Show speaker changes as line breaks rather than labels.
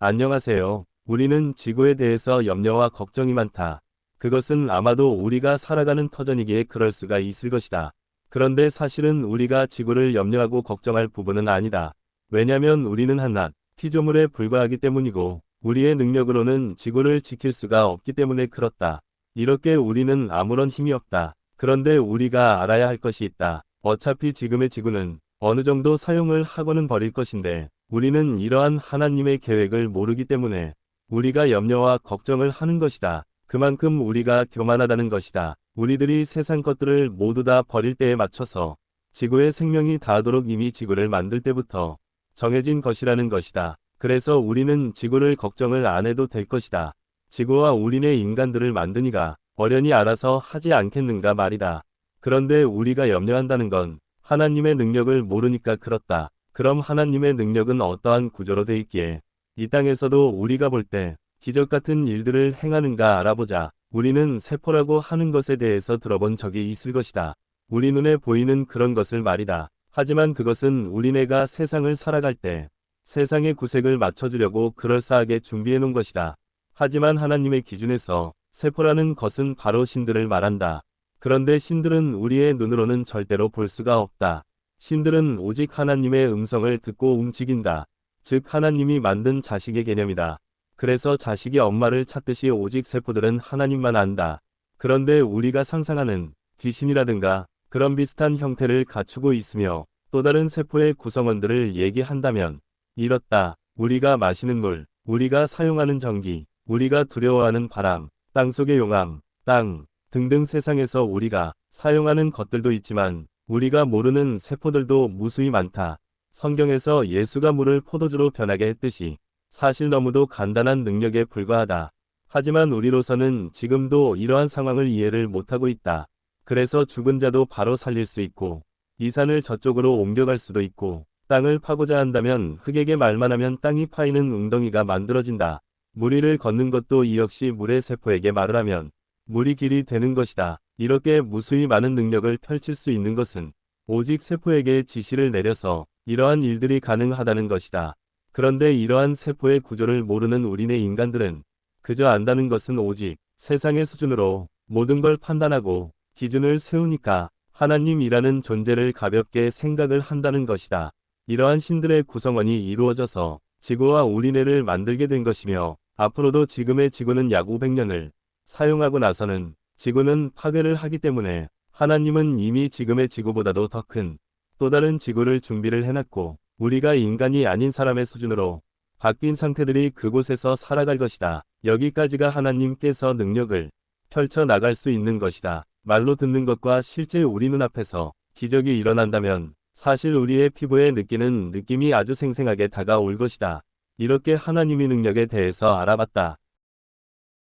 안녕하세요. 우리는 지구에 대해서 염려와 걱정이 많다. 그것은 아마도 우리가 살아가는 터전이기에 그럴 수가 있을 것이다. 그런데 사실은 우리가 지구를 염려하고 걱정할 부분은 아니다. 왜냐면 우리는 한낱 피조물에 불과하기 때문이고 우리의 능력으로는 지구를 지킬 수가 없기 때문에 그렇다. 이렇게 우리는 아무런 힘이 없다. 그런데 우리가 알아야 할 것이 있다. 어차피 지금의 지구는 어느 정도 사용을 하고는 버릴 것인데 우리는 이러한 하나님의 계획을 모르기 때문에 우리가 염려와 걱정을 하는 것이다. 그만큼 우리가 교만하다는 것이다. 우리들이 세상 것들을 모두 다 버릴 때에 맞춰서 지구의 생명이 닿도록 이미 지구를 만들 때부터 정해진 것이라는 것이다. 그래서 우리는 지구를 걱정을 안 해도 될 것이다. 지구와 우리네 인간들을 만드니가 어련히 알아서 하지 않겠는가 말이다. 그런데 우리가 염려한다는 건 하나님의 능력을 모르니까 그렇다. 그럼 하나님의 능력은 어떠한 구조로 돼 있기에 이 땅에서도 우리가 볼 때 기적 같은 일들을 행하는가 알아보자. 우리는 세포라고 하는 것에 대해서 들어본 적이 있을 것이다. 우리 눈에 보이는 그런 것을 말이다. 하지만 그것은 우리네가 세상을 살아갈 때 세상의 구색을 맞춰주려고 그럴싸하게 준비해 놓은 것이다. 하지만 하나님의 기준에서 세포라는 것은 바로 신들을 말한다. 그런데 신들은 우리의 눈으로는 절대로 볼 수가 없다. 신들은 오직 하나님의 음성을 듣고 움직인다. 즉 하나님이 만든 자식의 개념이다. 그래서 자식이 엄마를 찾듯이 오직 세포들은 하나님만 안다. 그런데 우리가 상상하는 귀신이라든가 그런 비슷한 형태를 갖추고 있으며 또 다른 세포의 구성원들을 얘기한다면 이렇다. 우리가 마시는 물, 우리가 사용하는 전기, 우리가 두려워하는 바람, 땅속의 용암, 땅 등등 세상에서 우리가 사용하는 것들도 있지만 우리가 모르는 세포들도 무수히 많다. 성경에서 예수가 물을 포도주로 변하게 했듯이 사실 너무도 간단한 능력에 불과하다. 하지만 우리로서는 지금도 이러한 상황을 이해를 못하고 있다. 그래서 죽은 자도 바로 살릴 수 있고 이 산을 저쪽으로 옮겨갈 수도 있고 땅을 파고자 한다면 흙에게 말만 하면 땅이 파이는 웅덩이가 만들어진다. 물 위를 걷는 것도 이 역시 물의 세포에게 말을 하면 물이 길이 되는 것이다. 이렇게 무수히 많은 능력을 펼칠 수 있는 것은 오직 세포에게 지시를 내려서 이러한 일들이 가능하다는 것이다. 그런데 이러한 세포의 구조를 모르는 우리네 인간들은 그저 안다는 것은 오직 세상의 수준으로 모든 걸 판단하고 기준을 세우니까 하나님이라는 존재를 가볍게 생각을 한다는 것이다. 이러한 신들의 구성원이 이루어져서 지구와 우리네를 만들게 된 것이며 앞으로도 지금의 지구는 약 500년을 사용하고 나서는 지구는 파괴를 하기 때문에 하나님은 이미 지금의 지구보다도 더 큰 또 다른 지구를 준비를 해놨고 우리가 인간이 아닌 사람의 수준으로 바뀐 상태들이 그곳에서 살아갈 것이다. 여기까지가 하나님께서 능력을 펼쳐 나갈 수 있는 것이다. 말로 듣는 것과 실제 우리 눈앞에서 기적이 일어난다면 사실 우리의 피부에 느끼는 느낌이 아주 생생하게 다가올 것이다. 이렇게 하나님의 능력에 대해서 알아봤다.